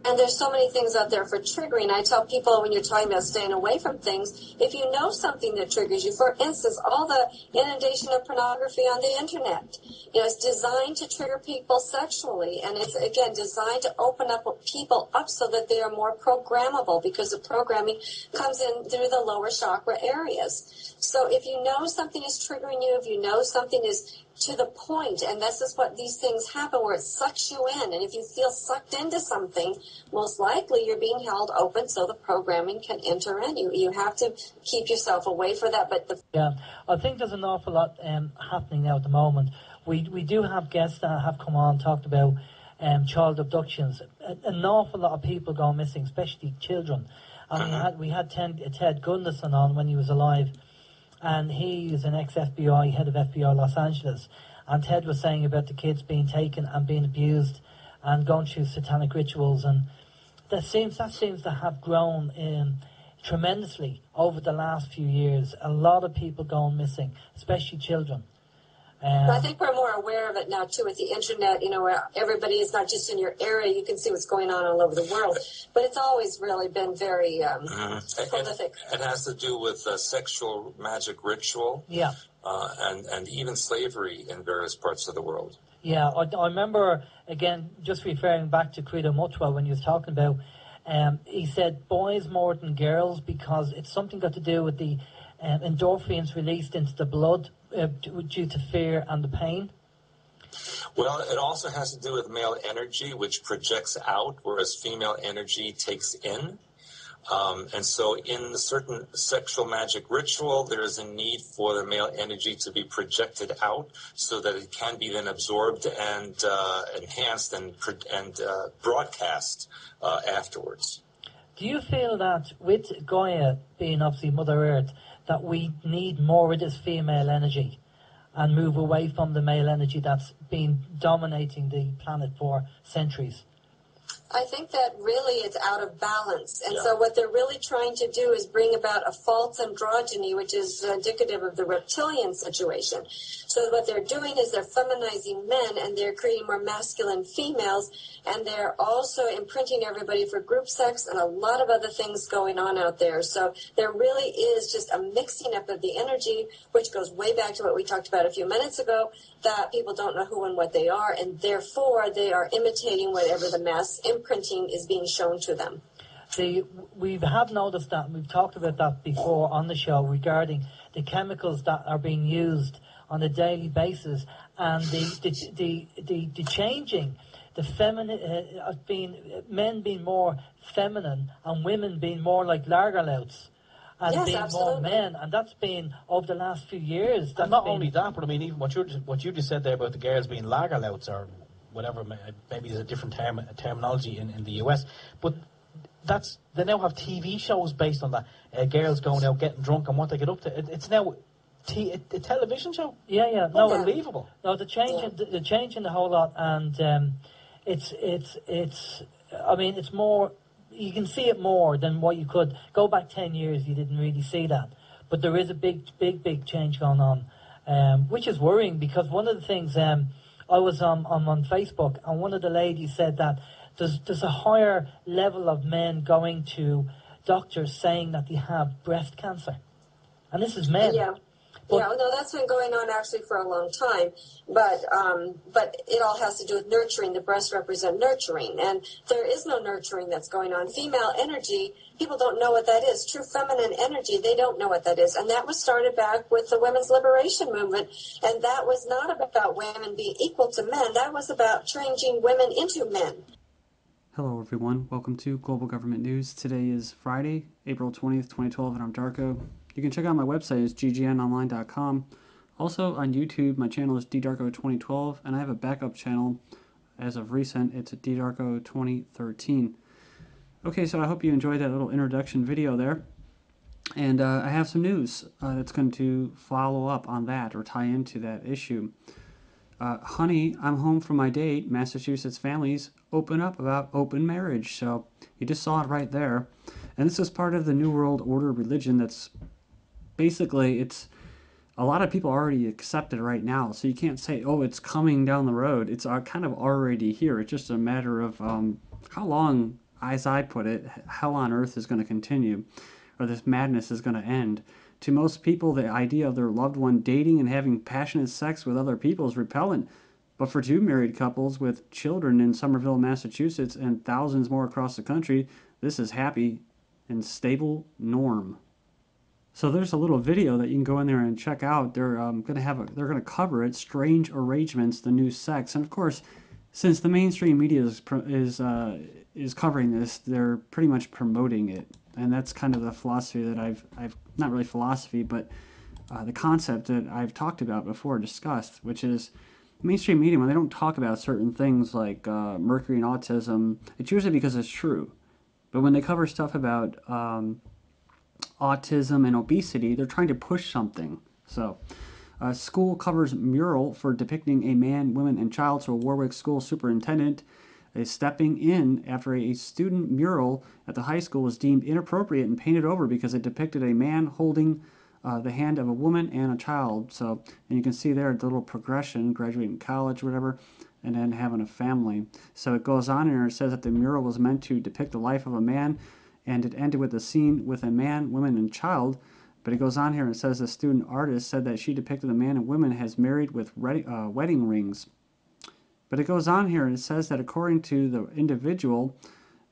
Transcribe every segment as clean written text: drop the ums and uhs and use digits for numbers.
And there's so many things out there for triggering. I tell people when you're talking about staying away from things, if you know something that triggers you, for instance, all the inundation of pornography on the internet, it's designed to trigger people sexually. And it's, again, designed to open up people up so that they are more programmable, because the programming comes in through the lower chakra areas. So if you know something is triggering you, if you know something is to the point, and this is what these things happen, where it sucks you in, and if you feel sucked into something, most likely you're being held open so the programming can enter in. You have to keep yourself away from that. Yeah, I think there's an awful lot happening now at the moment. We do have guests that have come on, talked about child abductions. An awful lot of people go missing, especially children. And we had Ted Gunderson on when he was alive, and he is an ex-FBI, head of FBI Los Angeles. And Ted was saying about the kids being taken and being abused and going through satanic rituals, and that seems to have grown tremendously over the last few years. A lot of people going missing, especially children. I think we're more aware of it now, too, with the internet, where everybody is not just in your area. You can see what's going on all over the world. But it's always really been very prolific. It has to do with sexual magic ritual, and even slavery in various parts of the world. Yeah, I remember, again, just referring back to Credo Mutwa when he was talking about, he said boys more than girls, because it's something got to do with the endorphins released into the blood due to fear and the pain. Well, it also has to do with male energy, which projects out, whereas female energy takes in. And so in a certain sexual magic ritual, there is a need for the male energy to be projected out so that it can be then absorbed and enhanced and broadcast afterwards. Do you feel that with Gaia being obviously Mother Earth, that we need more of this female energy and move away from the male energy that's been dominating the planet for centuries? I think that really it's out of balance. And so what they're really trying to do is bring about a false androgyny, which is indicative of the reptilian situation. So what they're doing is they're feminizing men, and they're creating more masculine females, and they're also imprinting everybody for group sex and a lot of other things going on out there. So there really is just a mixing up of the energy, which goes way back to what we talked about a few minutes ago, that people don't know who and what they are, and therefore they are imitating whatever the mass imprinting is being shown to them. We have noticed that, and we've talked about that before on the show, regarding the chemicals that are being used on a daily basis, and the changing, the feminine, men being more feminine and women being more like lagerlouts. And being more men, and that's been over the last few years. And not only that, but I mean, even what you just said there about the girls being lagerlouts or whatever, maybe there's a different terminology in the US, but they now have TV shows based on that. Girls going out getting drunk and what they get up to. It's now a television show. Yeah. No, unbelievable. No, the changing the whole lot, and it's. I mean, it's more. You can see it more than what you could go back 10 years. You didn't really see that, but there is a big change going on, which is worrying, because one of the things I was on Facebook, and one of the ladies said that there's a higher level of men going to doctors saying that they have breast cancer, and this is men. No, that's been going on actually for a long time, but it all has to do with nurturing. The breasts represent nurturing, and there is no nurturing that's going on. Female energy, people don't know what that is. True feminine energy, they don't know what that is, and that was started back with the women's liberation movement, and that was not about women being equal to men. That was about changing women into men. Hello everyone, welcome to Global Government News. Today is Friday, April 20th, 2012, and I'm Darko. You can check out my website, it's ggnonline.com. Also on YouTube, my channel is ddarko2012, and I have a backup channel as of recent. It's ddarko2013. Okay, so I hope you enjoyed that little introduction video there. And I have some news that's going to follow up on that or tie into that issue. Honey, I'm home from my date. Massachusetts families open up about open marriage. So you just saw it right there. And this is part of the New World Order religion that's basically, it's a lot of people already accept it right now. So you can't say, oh, it's coming down the road. It's kind of already here. It's just a matter of how long as I put it, hell on earth is going to continue, or this madness is going to end. To most people, the idea of their loved one dating and having passionate sex with other people is repellent. But for two married couples with children in Somerville, Massachusetts, and thousands more across the country, this is happy and stable norm. So there's a little video that you can go in there and check out. They're gonna cover it. Strange arrangements, the new sex, and of course, since the mainstream media is covering this, they're pretty much promoting it, and that's kind of the philosophy that I've not really philosophy, but the concept that I've talked about before, discussed, which is mainstream media, when they don't talk about certain things like mercury and autism, it's usually because it's true. But when they cover stuff about autism and obesity, they're trying to push something. So, school covers mural for depicting a man, woman, and child. So a Warwick school superintendent is stepping in after a student mural at the high school was deemed inappropriate and painted over because it depicted a man holding the hand of a woman and a child. So, and you can see there the little progression, graduating college or whatever, and then having a family. So it goes on and it says that the mural was meant to depict the life of a man, and it ended with a scene with a man, woman, and child. But it goes on here and it says the student artist said that she depicted a man and woman as married with wedding rings. But it goes on here and it says that according to the individual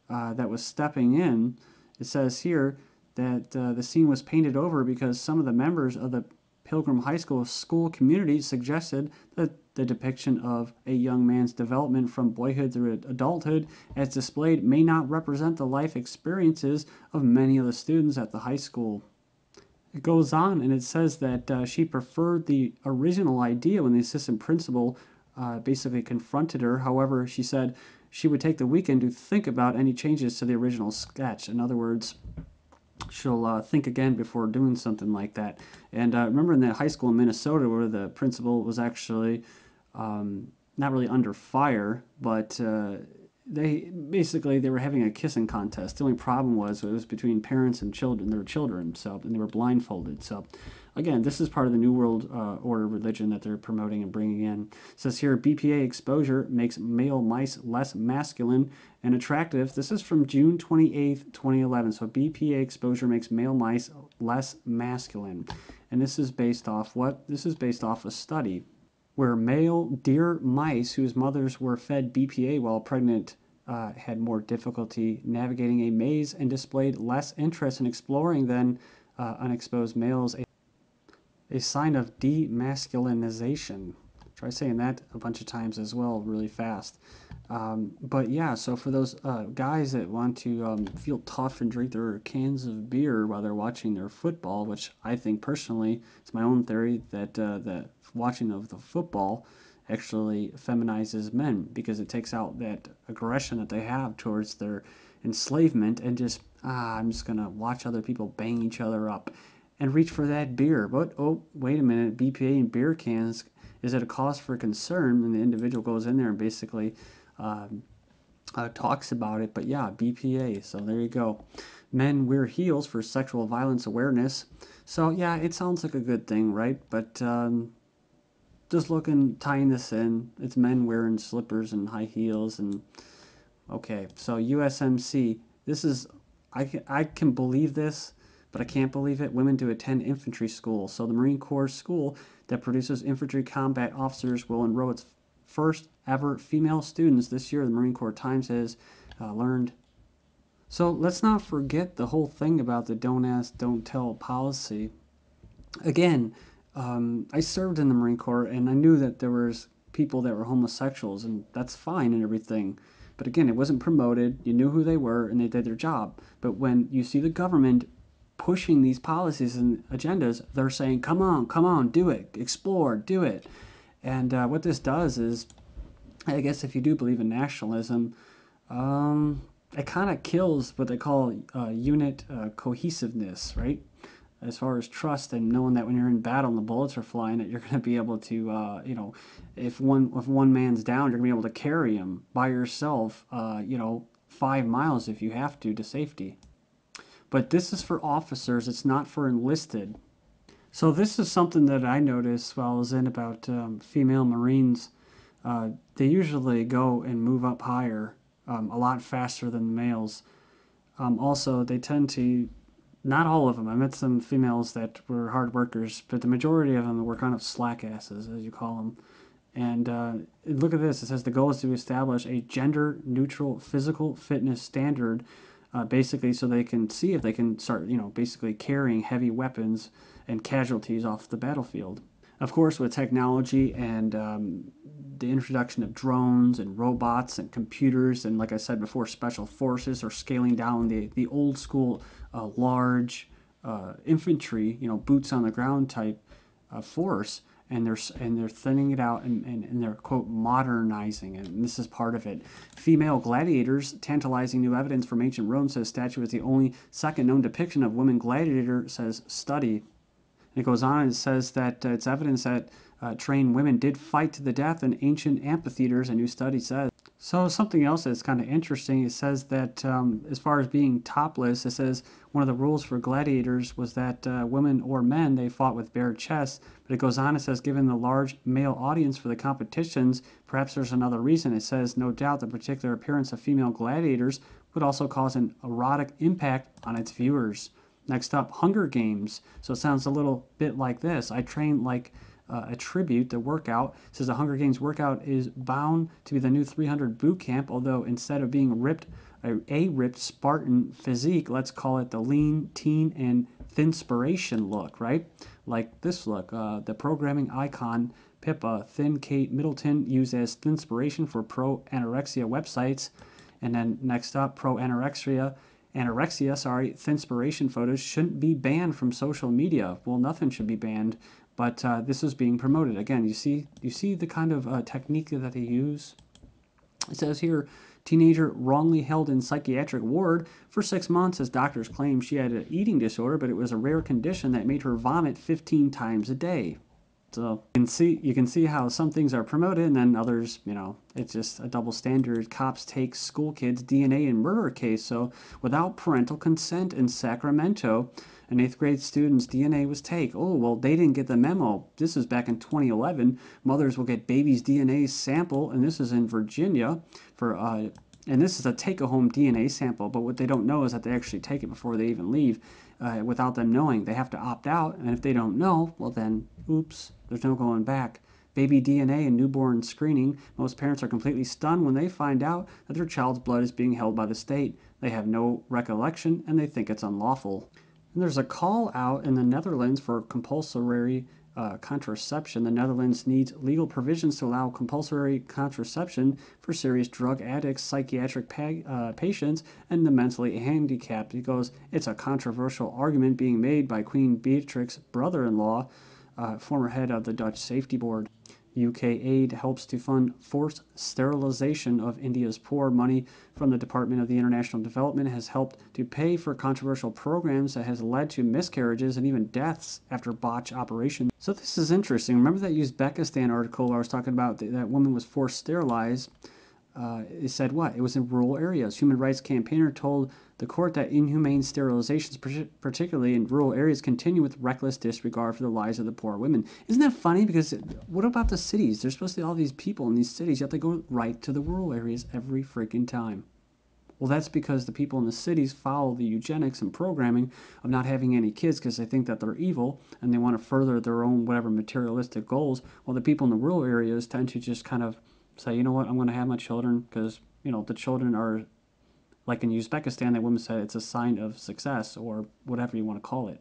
that was stepping in, it says here that the scene was painted over because some of the members of the Pilgrim High school community suggested that the depiction of a young man's development from boyhood through adulthood as displayed may not represent the life experiences of many of the students at the high school. It goes on and it says that she preferred the original idea when the assistant principal basically confronted her. However, she said she would take the weekend to think about any changes to the original sketch. In other words, she'll think again before doing something like that. And remember in that high school in Minnesota where the principal was actually not really under fire, but they were having a kissing contest. The only problem was it was between parents and children, their children, so, and they were blindfolded. So again, this is part of the New World Order religion that they're promoting and bringing in. It says here, BPA exposure makes male mice less masculine and attractive. This is from June 28th, 2011. So BPA exposure makes male mice less masculine. And this is based off what? This is based off a study where male deer mice whose mothers were fed BPA while pregnant had more difficulty navigating a maze and displayed less interest in exploring than unexposed males, a sign of demasculinization. Try saying that a bunch of times as well, really fast. But yeah, so for those guys that want to feel tough and drink their cans of beer while they're watching their football, which I think personally, it's my own theory that that watching of the football actually feminizes men because it takes out that aggression that they have towards their enslavement and just, I'm just going to watch other people bang each other up and reach for that beer. But, oh, wait a minute, BPA in beer cans, is it a cause for concern? And the individual goes in there and basically talks about it. But yeah, BPA, so there you go. Men wear heels for sexual violence awareness. So yeah, it sounds like a good thing, right? But just tying this in, it's men wearing slippers and high heels. And okay, so USMC, this is, I can believe this, but I can't believe it. Women to attend infantry school. So the Marine Corps school that produces infantry combat officers will enroll its first ever female students this year, the Marine Corps Times has learned. So let's not forget the whole thing about the don't ask, don't tell policy. Again, I served in the Marine Corps and I knew that there was people that were homosexuals, and that's fine and everything. But again, it wasn't promoted. You knew who they were and they did their job. But when you see the government pushing these policies and agendas, they're saying, come on, do it, explore, do it. And what this does is, I guess if you do believe in nationalism, it kind of kills what they call unit cohesiveness, right? As far as trust and knowing that when you're in battle and the bullets are flying, that you're going to be able to, if one man's down, you're going to be able to carry him by yourself, 5 miles if you have to safety. But this is for officers. It's not for enlisted. So this is something that I noticed while I was in about female Marines. They usually go and move up higher a lot faster than males. Also, they tend to, not all of them, I met some females that were hard workers, but the majority of them were kind of slack asses, as you call them. And look at this. It says the goal is to establish a gender-neutral physical fitness standard, basically so they can see if they can start, basically carrying heavy weapons and casualties off the battlefield. Of course, with technology and the introduction of drones and robots and computers and, like I said before, special forces are scaling down the old school large infantry, boots on the ground type force, and they're thinning it out and they're, quote, modernizing it, and this is part of it. Female gladiators, tantalizing new evidence from ancient Rome, says statue is the only second known depiction of women gladiator, says study. And it goes on and it says that it's evidence that trained women did fight to the death in ancient amphitheaters, a new study says. So something else that's kind of interesting, it says that as far as being topless, it says one of the rules for gladiators was that women or men, they fought with bare chests. But it goes on, it says, given the large male audience for the competitions, perhaps there's another reason. It says, no doubt the particular appearance of female gladiators would also cause an erotic impact on its viewers. Next up, Hunger Games. So it sounds a little bit like this. I train like a tribute, the workout. It says the Hunger Games workout is bound to be the new 300 boot camp, although instead of being a ripped Spartan physique, let's call it the lean, teen, and thinspiration look, right? Like this look. The programming icon, Pippa, Thin Kate Middleton, used as thinspiration for pro-anorexia websites. And then next up, pro-anorexia, thinspiration photos shouldn't be banned from social media. Well, nothing should be banned, but this is being promoted. Again, you see the kind of technique that they use. It says here, teenager wrongly held in psychiatric ward for 6 months as doctors claim she had an eating disorder, but it was a rare condition that made her vomit 15 times a day. So you can see how some things are promoted and then others, it's just a double standard. Cops take school kids' DNA in murder case, so without parental consent in Sacramento, an 8th grade student's DNA was taken. Oh, well, they didn't get the memo. This is back in 2011. Mothers will get baby's DNA sample, and this is in Virginia and this is a take-home DNA sample, but what they don't know is that they actually take it before they even leave without them knowing. They have to opt out, and if they don't know, well then, oops, there's no going back. Baby DNA and newborn screening. Most parents are completely stunned when they find out that their child's blood is being held by the state. They have no recollection, and they think it's unlawful. And there's a call out in the Netherlands for compulsory contraception. The Netherlands needs legal provisions to allow compulsory contraception for serious drug addicts, psychiatric patients, and the mentally handicapped, because it's a controversial argument being made by Queen Beatrix's brother-in-law, former head of the Dutch Safety Board. UK aid helps to fund forced sterilization of India's poor. Money from the Department of the International Development has helped to pay for controversial programs that has led to miscarriages and even deaths after botched operations. So this is interesting. Remember that Uzbekistan article where I was talking about that woman was forced sterilized? It said what? It was in rural areas. Human rights campaigner told the court that inhumane sterilizations, particularly in rural areas, continue with reckless disregard for the lives of the poor women. Isn't that funny? Because what about the cities? There's supposed to be all these people in these cities, yet they go right to the rural areas every freaking time. Well, that's because the people in the cities follow the eugenics and programming of not having any kids because they think that they're evil and they want to further their own whatever materialistic goals, while the people in the rural areas tend to just kind of say, you know what, I'm going to have my children because, the children are, like in Uzbekistan, that woman said it's a sign of success or whatever you want to call it.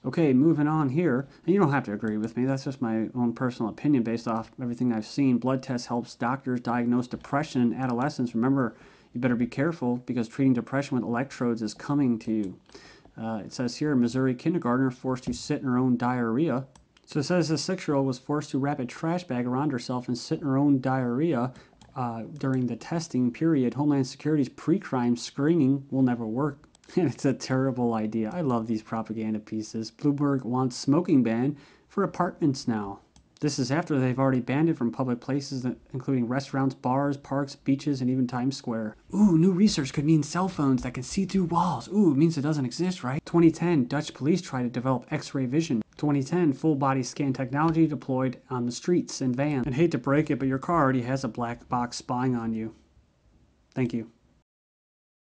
Okay, moving on here. And you don't have to agree with me. That's just my own personal opinion based off everything I've seen. Blood tests helps doctors diagnose depression in adolescents. Remember, you better be careful because treating depression with electrodes is coming to you. It says here, Missouri kindergartner forced to sit in her own diarrhea. So it says a 6-year-old was forced to wrap a trash bag around herself and sit in her own diarrhea during the testing period. Homeland Security's pre-crime screening will never work. And it's a terrible idea. I love these propaganda pieces. Bloomberg wants smoking ban for apartments now. This is after they've already banned it from public places, including restaurants, bars, parks, beaches, and even Times Square. Ooh, new research could mean cell phones that can see through walls. Ooh, it means it doesn't exist, right? 2010, Dutch police try to develop X-ray vision. 2010, full body scan technology deployed on the streets and vans. And hate to break it, but your car already has a black box spying on you. Thank you.